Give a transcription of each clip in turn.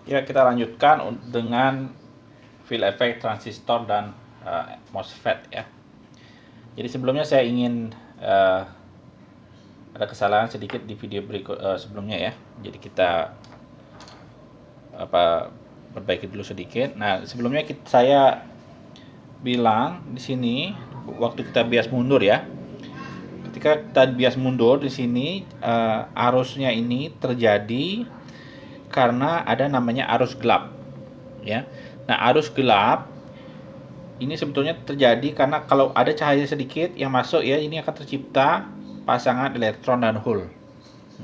Ya, kita lanjutkan dengan field effect transistor dan MOSFET ya. Jadi sebelumnya saya ingin ada kesalahan sedikit di video berikut sebelumnya ya. Jadi kita perbaiki dulu sedikit. Nah, sebelumnya saya bilang di sini waktu kita bias mundur ya. Ketika kita bias mundur di sini arusnya ini terjadi karena ada namanya arus gelap ya. Nah, arus gelap ini sebetulnya terjadi karena kalau ada cahaya sedikit yang masuk ya, ini akan tercipta pasangan elektron dan hole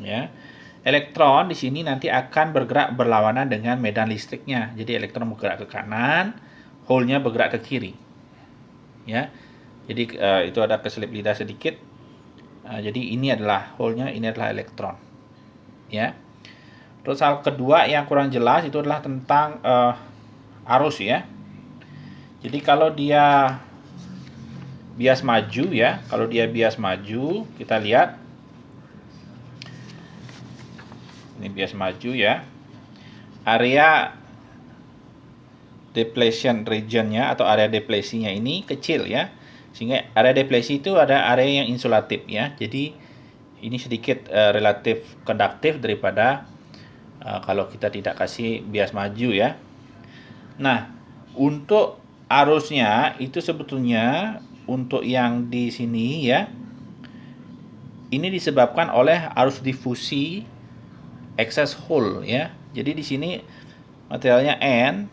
ya. Elektron di sini nanti akan bergerak berlawanan dengan medan listriknya. Jadi elektron bergerak ke kanan, hole-nya bergerak ke kiri ya. Jadi itu ada keselip lidah sedikit. Jadi ini adalah hole-nya, ini adalah elektron ya. Terus hal kedua yang kurang jelas itu adalah tentang arus ya. Jadi kalau dia bias maju ya, kalau dia bias maju, kita lihat ini bias maju ya. Area depletion regionnya atau area deplesinya ini kecil ya. Sehingga area deplesi itu ada area yang insulatif ya. Jadi ini sedikit relatif konduktif daripada kalau kita tidak kasih bias maju ya. Nah, untuk arusnya itu sebetulnya untuk yang di sini ya, ini disebabkan oleh arus difusi excess hole ya. Jadi di sini materialnya N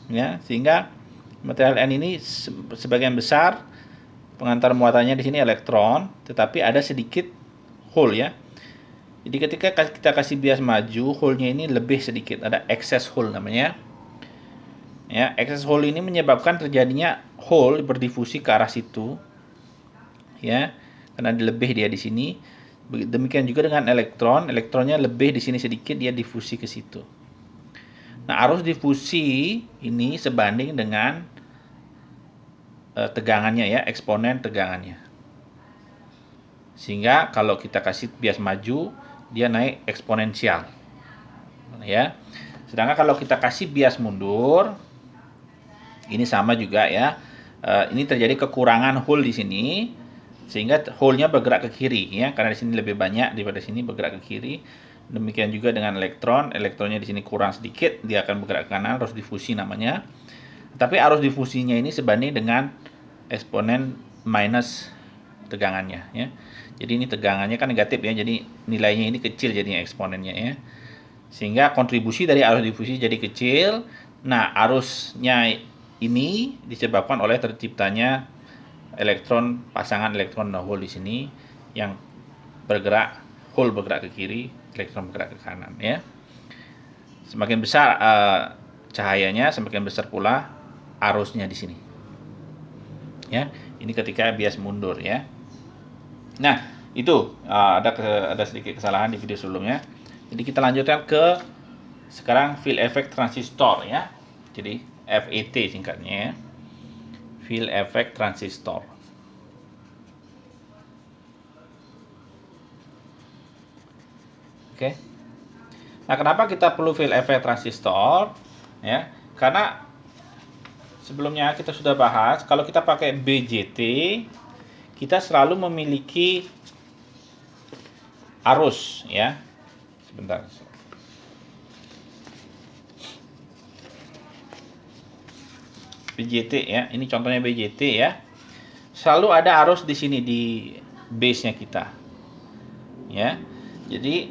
ya, sehingga material N ini sebagian besar pengantar muatannya di sini elektron, tetapi ada sedikit hole ya. Jadi ketika kita kasih bias maju, hole-nya ini lebih sedikit, ada excess hole namanya. Ya, excess hole ini menyebabkan terjadinya hole berdifusi ke arah situ. Ya, karena lebih dia di sini. Demikian juga dengan elektron, elektronnya lebih di sini sedikit, dia difusi ke situ. Nah, arus difusi ini sebanding dengan tegangannya ya, eksponen tegangannya. Sehingga kalau kita kasih bias maju, dia naik eksponensial. Ya. Sedangkan kalau kita kasih bias mundur, ini sama juga ya. Ini terjadi kekurangan hole di sini sehingga hole-nya bergerak ke kiri ya, karena di sini lebih banyak daripada sini bergerak ke kiri. Demikian juga dengan elektron, elektronnya di sini kurang sedikit, dia akan bergerak ke kanan, arus difusi namanya. Tapi arus difusinya ini sebanding dengan eksponen minus tegangannya ya. Jadi ini tegangannya kan negatif ya, jadi nilainya ini kecil jadinya eksponennya ya. Sehingga kontribusi dari arus difusi jadi kecil. Nah, arusnya ini disebabkan oleh terciptanya elektron, pasangan elektron dan hole di sini yang bergerak, hole bergerak ke kiri, elektron bergerak ke kanan ya. Semakin besar cahayanya, semakin besar pula arusnya di sini. Ya, ini ketika bias mundur ya. Nah, itu ada sedikit kesalahan di video sebelumnya. Jadi kita lanjutkan ke sekarang field effect transistor ya. Jadi FET singkatnya ya. Field effect transistor. Oke. Nah, kenapa kita perlu field effect transistor? Ya, karena sebelumnya kita sudah bahas kalau kita pakai BJT, kita selalu memiliki arus ya. Sebentar. BJT ya, ini contohnya BJT ya. Selalu ada arus di sini di base-nya kita. Ya. Jadi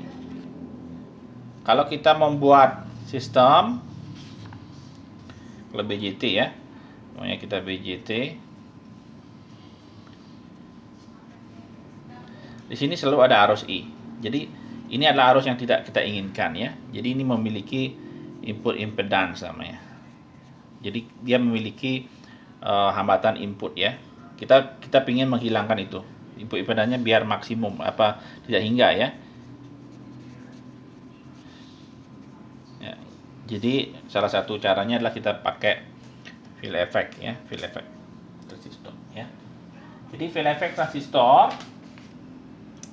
kalau kita membuat sistem kalau BJT ya, namanya kita BJT. Di sini selalu ada arus I. Jadi ini adalah arus yang tidak kita inginkan ya. Jadi ini memiliki input impedance namanya. Jadi dia memiliki hambatan input ya. Kita ingin menghilangkan itu. Input impedance-nya biar maksimum tidak hingga ya. Ya. Jadi salah satu caranya adalah kita pakai field effect ya, field effect transistor ya. Jadi field effect transistor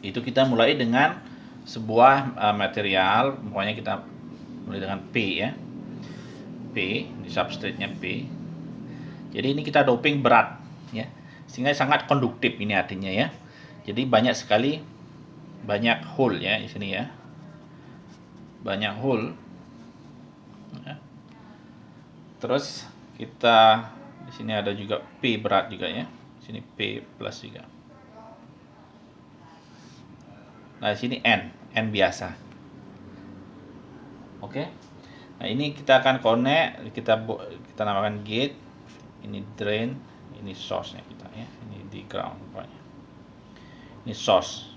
itu kita mulai dengan sebuah material, pokoknya kita mulai dengan P ya. P, di substrate-nya P. Jadi ini kita doping berat ya. Sehingga sangat konduktif ini artinya ya. Jadi banyak hole ya di sini ya. Banyak hole. Ya. Terus kita di sini ada juga P berat juga ya. Di sini P plus juga. Nah, di sini N biasa. Oke. Nah, ini kita akan connect, kita namakan gate. Ini drain, ini source-nya kita ya. Ini di ground pokoknya. Ini source.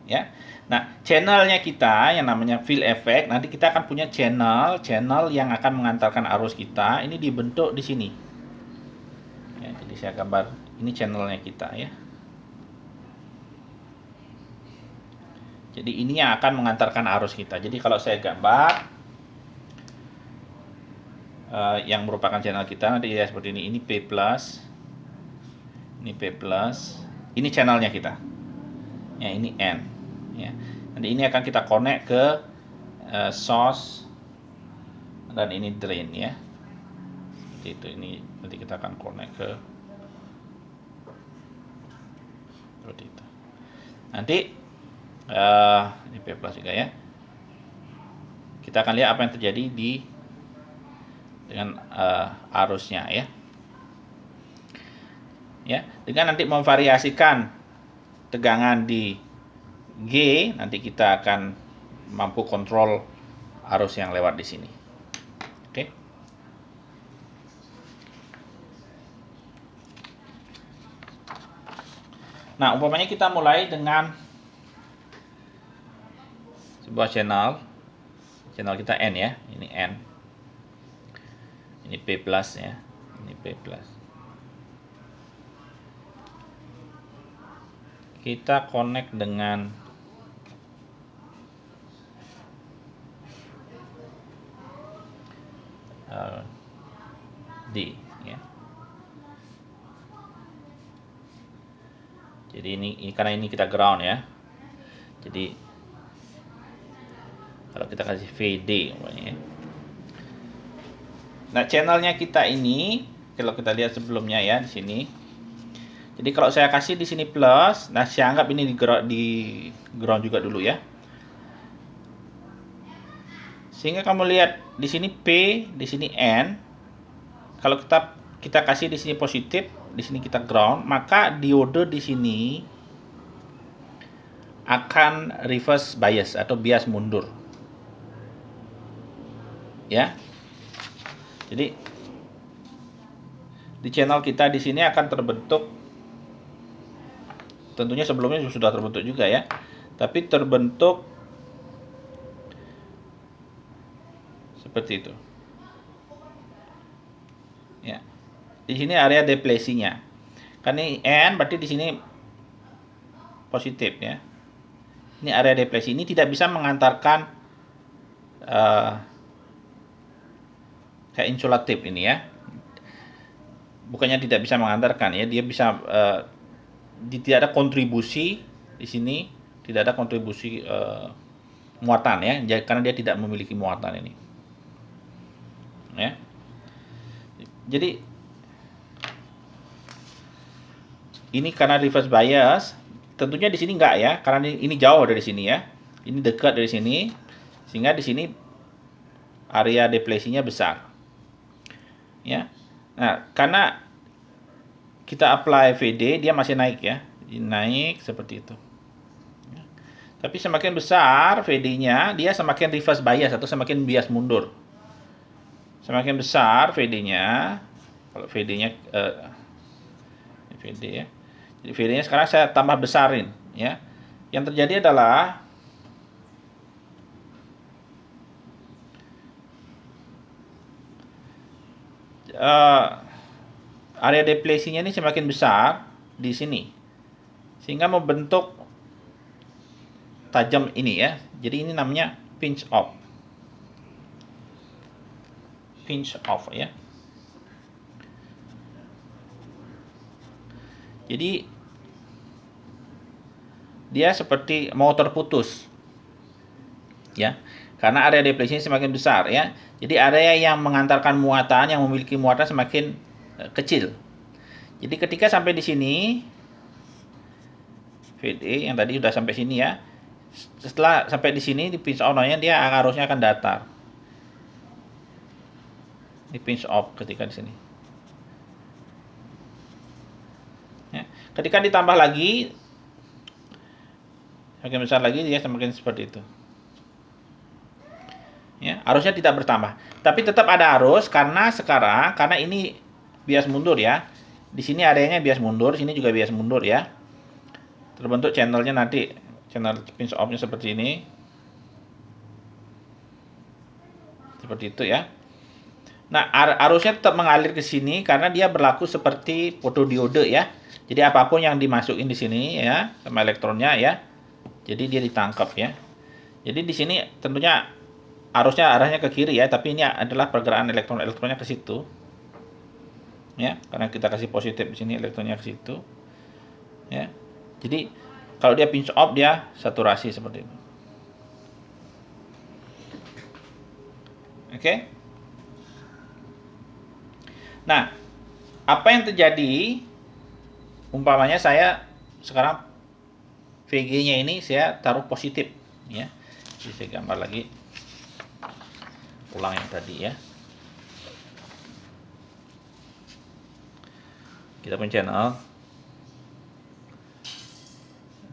Ya. Nah, channelnya kita yang namanya field effect, nanti kita akan punya channel yang akan mengantarkan arus kita. Ini dibentuk di sini. Ya, jadi saya gambar ini channelnya kita ya. Jadi ini yang akan mengantarkan arus kita. Jadi kalau saya gambar yang merupakan channel kita nanti ya seperti ini. Ini P plus, ini P plus, ini channelnya kita. Ya ini N. Ya. Nanti ini akan kita connect ke source dan ini drain ya. Seperti itu. Ini nanti kita akan connect ke seperti itu. Nanti ini P plus juga ya. Kita akan lihat apa yang terjadi dengan arusnya ya. Ya, dengan nanti memvariasikan tegangan di G, nanti kita akan mampu kontrol arus yang lewat di sini. Oke. Nah, umpamanya kita mulai dengan sebuah channel kita N ya, ini N, ini P plus ya, ini P plus. Kita connect dengan D ya. Jadi ini karena ini kita ground ya. Jadi kalau kita kasih VD ya. Nah, channelnya kita ini kalau kita lihat sebelumnya ya di sini. Jadi kalau saya kasih di sini plus, nah saya anggap ini di ground juga dulu ya. Sehingga kamu lihat di sini P, di sini N. Kalau kita kasih di sini positif, di sini kita ground, maka diode di sini akan reverse bias atau bias mundur. Ya. Jadi di channel kita di sini akan terbentuk, tentunya sebelumnya sudah terbentuk juga ya, tapi terbentuk seperti itu. Ya. Di sini area deplesinya. Kan ini N berarti di sini positif ya. Ini area deplesi, ini tidak bisa mengantarkan kayak insulatif ini ya. Bukannya tidak bisa mengantarkan ya, dia bisa tidak ada kontribusi di sini, tidak ada kontribusi muatan ya, karena dia tidak memiliki muatan ini. Ya. Jadi ini karena reverse bias, tentunya di sini enggak ya, karena ini jauh dari sini ya. Ini dekat dari sini, sehingga di sini area deplesinya besar. Ya. Nah, karena kita apply VD, dia masih naik ya. Naik seperti itu. Ya. Tapi semakin besar VD-nya, dia semakin reverse bias atau semakin bias mundur. Semakin besar VD-nya, kalau VD-nya VD ya. Jadi VD-nya sekarang saya tambah besarin ya. Yang terjadi adalah area deplesinya ini semakin besar di sini, sehingga membentuk tajam ini ya. Jadi ini namanya pinch off ya. Jadi dia seperti mau terputus ya. karena area depresinya semakin besar ya. Jadi area yang mengantarkan muatan, yang memiliki muatan semakin kecil. Jadi ketika sampai di sini, VD yang tadi sudah sampai sini ya. Setelah sampai di sini di pinch off-nya dia arusnya akan datar. Di pinch off ketika di sini. Ya. Ketika ditambah lagi, semakin besar lagi dia semakin seperti itu. Ya, arusnya tidak bertambah, tapi tetap ada arus karena sekarang karena ini bias mundur ya. Di sini areanya bias mundur, sini juga bias mundur ya. Terbentuk channelnya nanti channel pinch off-nya seperti ini. Seperti itu ya. Nah, arusnya tetap mengalir ke sini karena dia berlaku seperti fotodiode ya. Jadi apapun yang dimasukin di sini ya sama elektronnya ya. Jadi dia ditangkap ya. Jadi di sini tentunya arusnya arahnya ke kiri ya, tapi ini adalah pergerakan elektronnya ke situ. Ya, karena kita kasih positif di sini, elektronnya ke situ. Ya. Jadi kalau dia pinch off dia saturasi seperti itu. Oke. Nah, apa yang terjadi umpamanya saya sekarang VG-nya ini saya taruh positif ya. Jadi saya gambar lagi. Ulang yang tadi ya. Kita punya channel.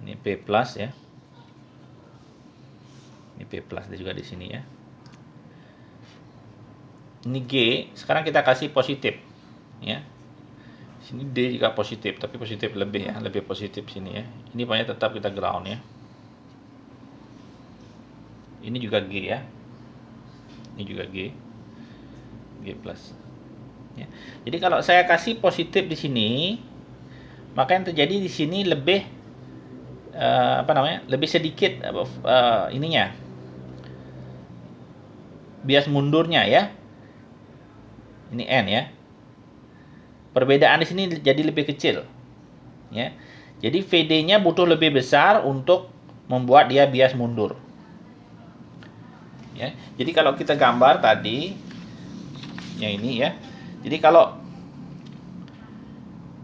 Ini P plus ya. Ini P plus dia juga di sini ya. Ini G, sekarang kita kasih positif ya. Sini D juga positif, tapi positif lebih ya, lebih positif sini ya. Ini pokoknya tetap kita ground ya. Ini juga G ya. Ini juga G. G plus. Ya. Jadi kalau saya kasih positif di sini, maka yang terjadi di sini lebih lebih sedikit ininya. Bias mundurnya ya. Ini N ya. Perbedaan di sini jadi lebih kecil. Ya. Jadi VD-nya butuh lebih besar untuk membuat dia bias mundur. Ya. Jadi kalau kita gambar tadi yang ini ya. Jadi kalau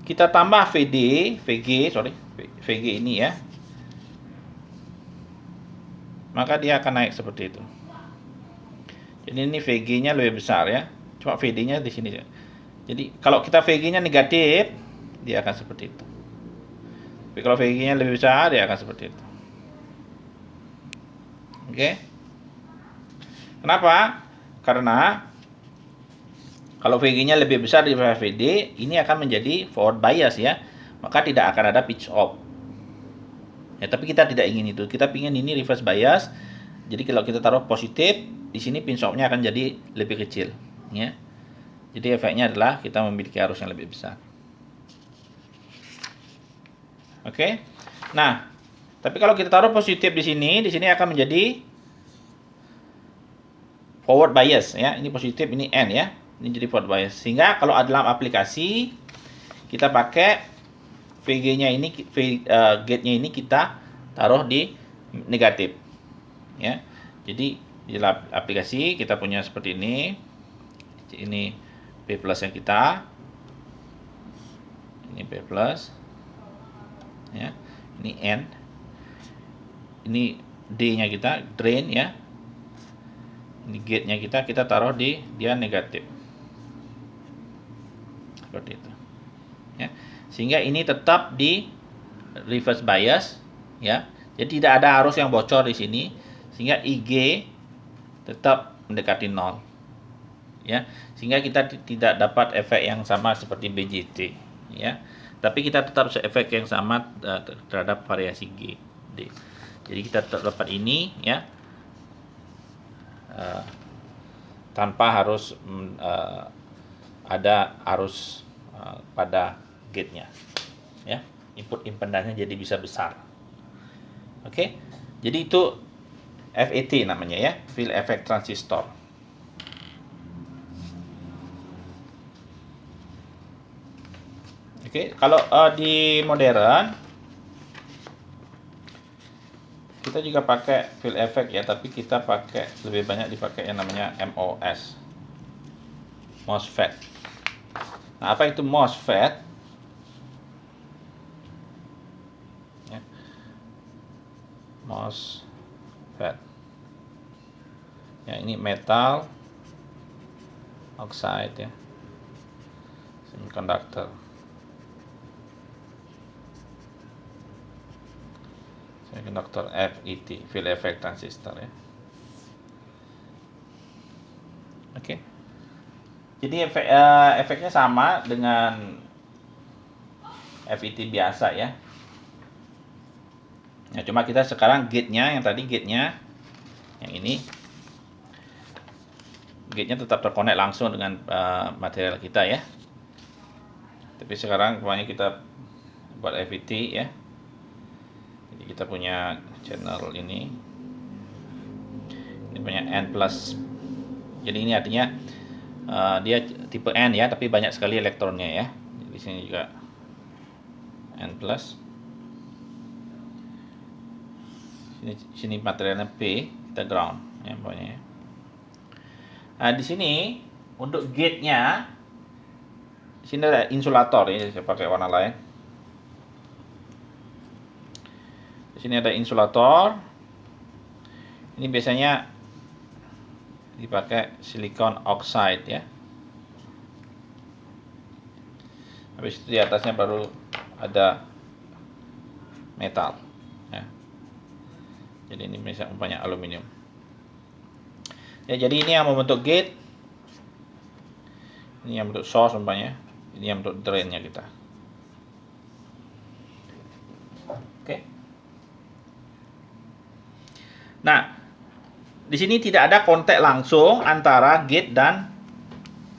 kita tambah VG ini ya. Maka dia akan naik seperti itu. Jadi ini VG-nya lebih besar ya. Cuma VD-nya di sini. Jadi kalau kita VG-nya negatif, dia akan seperti itu. Tapi kalau VG-nya lebih besar, dia akan seperti itu. Oke. Kenapa? Karena kalau VG-nya lebih besar daripada VD, ini akan menjadi forward bias ya. Maka tidak akan ada pitch off. Ya, tapi kita tidak ingin itu. Kita ingin ini reverse bias. Jadi kalau kita taruh positif, di sini pinch off-nya akan jadi lebih kecil, ya. Jadi efeknya adalah kita memiliki arus yang lebih besar. Oke. Nah, tapi kalau kita taruh positif di sini akan menjadi forward bias ya. Ini positif, ini N ya. Ini jadi forward bias. Sehingga kalau dalam aplikasi kita pakai VG-nya ini, gate-nya ini kita taruh di negatif. Ya. Jadi di dalam aplikasi kita punya seperti ini. Ini P plus yang kita. Ini P plus. Ya. Ini N. Ini D-nya kita, drain ya. Ini gate-nya kita taruh di dia negatif. Seperti itu. Ya. Sehingga ini tetap di reverse bias ya. Jadi tidak ada arus yang bocor di sini sehingga IG tetap mendekati 0. Ya. Sehingga kita tidak dapat efek yang sama seperti BJT ya. Tapi kita tetap efek yang sama terhadap variasi G. D. Jadi kita tetap dapat ini ya. Tanpa harus ada arus pada gate-nya ya, input impedance-nya jadi bisa besar. Oke. Jadi itu FET namanya ya, field effect transistor. Oke, kalau di modern kita juga pakai field effect ya, tapi kita pakai lebih banyak dipakai yang namanya MOSFET. Nah, apa itu MOSFET? Ya. MOSFET. Ya, ini metal oxide ya. Semiconductor. Semiconductor FET, field effect transistor ya. Oke. Jadi efeknya sama dengan FET biasa ya. Nah, cuma kita sekarang gate-nya, yang tadi gate-nya yang ini, gate-nya tetap terkonek langsung dengan material kita ya. Tapi sekarang pokoknya kita buat FET ya. Jadi kita punya channel ini punya N+. Jadi ini artinya dia tipe N ya, tapi banyak sekali elektronnya ya. Di sini juga N+. Sini materialnya P, kita ground ya pokoknya. Nah, di sini untuk gate-nya, di sini ada insulator ya, saya pakai warna lain. Di sini ada insulator. Ini biasanya dipakai silicon oxide ya. Habis itu di atasnya baru ada metal ya. Jadi ini misalnya umpamanya aluminium. Ya, jadi ini yang membentuk gate. Ini yang bentuk source umpamanya. Ini yang bentuk drain-nya kita. Oke. Nah, di sini tidak ada kontak langsung antara gate dan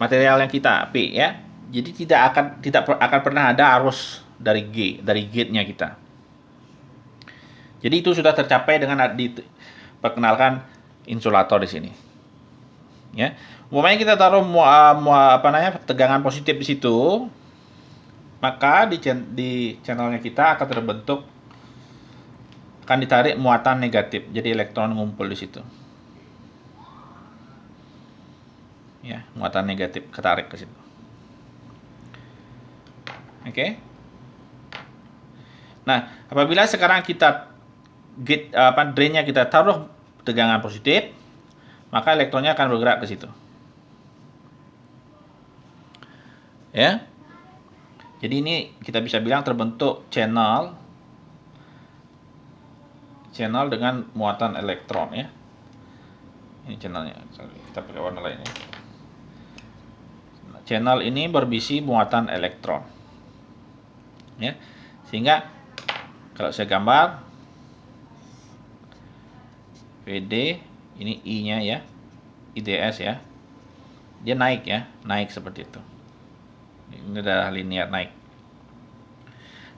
material yang kita P ya. Jadi tidak akan pernah ada arus dari gate-nya kita. Jadi itu sudah tercapai dengan diperkenalkan insulator di sini. Ya. Umpamanya kita taruh tegangan positif di situ, maka di channelnya kita akan ditarik muatan negatif. Jadi elektron ngumpul di situ. Ya, muatan negatif ketarik ke situ. Oke. Nah, apabila sekarang kita drainnya kita taruh tegangan positif, maka elektronnya akan bergerak ke situ. Ya. Jadi ini kita bisa bilang terbentuk channel dengan muatan elektron ya. Ini channelnya. Kita pakai warna lain ya. Channel ini berisi muatan elektron. Ya. Sehingga kalau saya gambar VD, ini I-nya ya, IDS ya, dia naik ya, naik seperti itu. Ini adalah linear naik.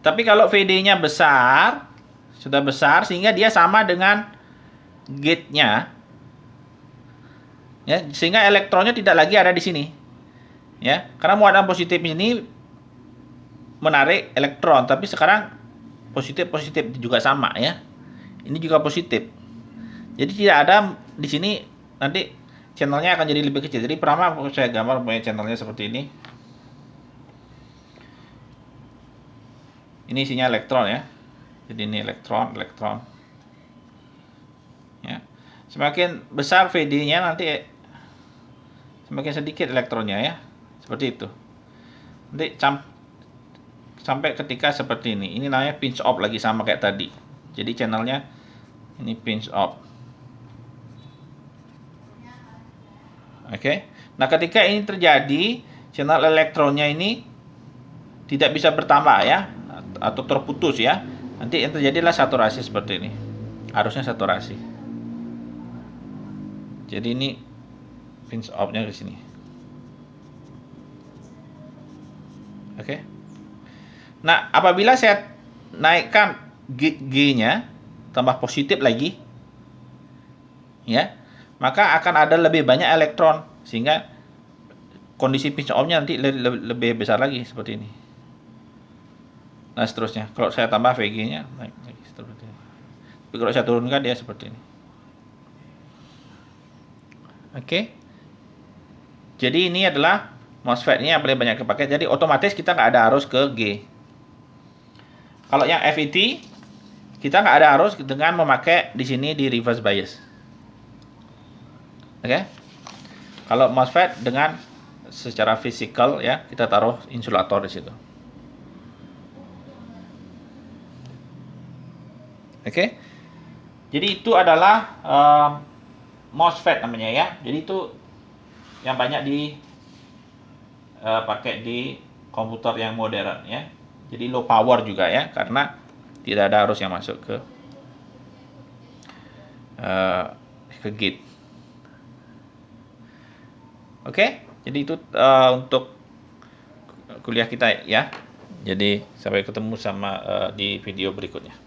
Tapi kalau VD-nya besar, sudah besar sehingga dia sama dengan gate-nya, ya, sehingga elektronnya tidak lagi ada di sini, ya, karena muatan positif ini menarik elektron, tapi sekarang positif juga sama ya, ini juga positif. Jadi tidak ada di sini, nanti channelnya akan jadi lebih kecil. Jadi pertama saya gambar punya channelnya seperti ini. Ini isinya elektron ya. Jadi ini elektron. Ya. Semakin besar VD-nya nanti semakin sedikit elektronnya ya. Seperti itu. Nanti sampai ketika seperti ini. Ini namanya pinch off lagi sama kayak tadi. Jadi channelnya ini pinch off. Oke. Nah, ketika ini terjadi, channel elektronnya ini tidak bisa bertambah ya, atau terputus ya. Nanti yang terjadilah saturasi seperti ini. Harusnya saturasi. Jadi ini pinch off-nya di sini. Oke. Nah, apabila saya naikkan G-nya tambah positif lagi, ya, maka akan ada lebih banyak elektron sehingga kondisi pinch off-nya nanti lebih besar lagi seperti ini. Nah, seterusnya kalau saya tambah VG-nya naik lagi seperti ini. Tapi kalau saya turunkan dia seperti ini. Oke. Jadi ini adalah MOSFET ini yang paling banyak dipakai. Jadi otomatis kita nggak ada arus ke G. Kalau yang FET kita nggak ada arus dengan memakai di sini di reverse bias. Oke. Kalau MOSFET dengan secara fisikal ya kita taruh insulator di situ. Oke. Jadi itu adalah MOSFET namanya ya. Jadi itu yang banyak dipakai di komputer yang modern ya. Jadi low power juga ya, karena tidak ada arus yang masuk ke gate. Oke, jadi itu untuk kuliah kita ya. Jadi sampai ketemu sama di video berikutnya.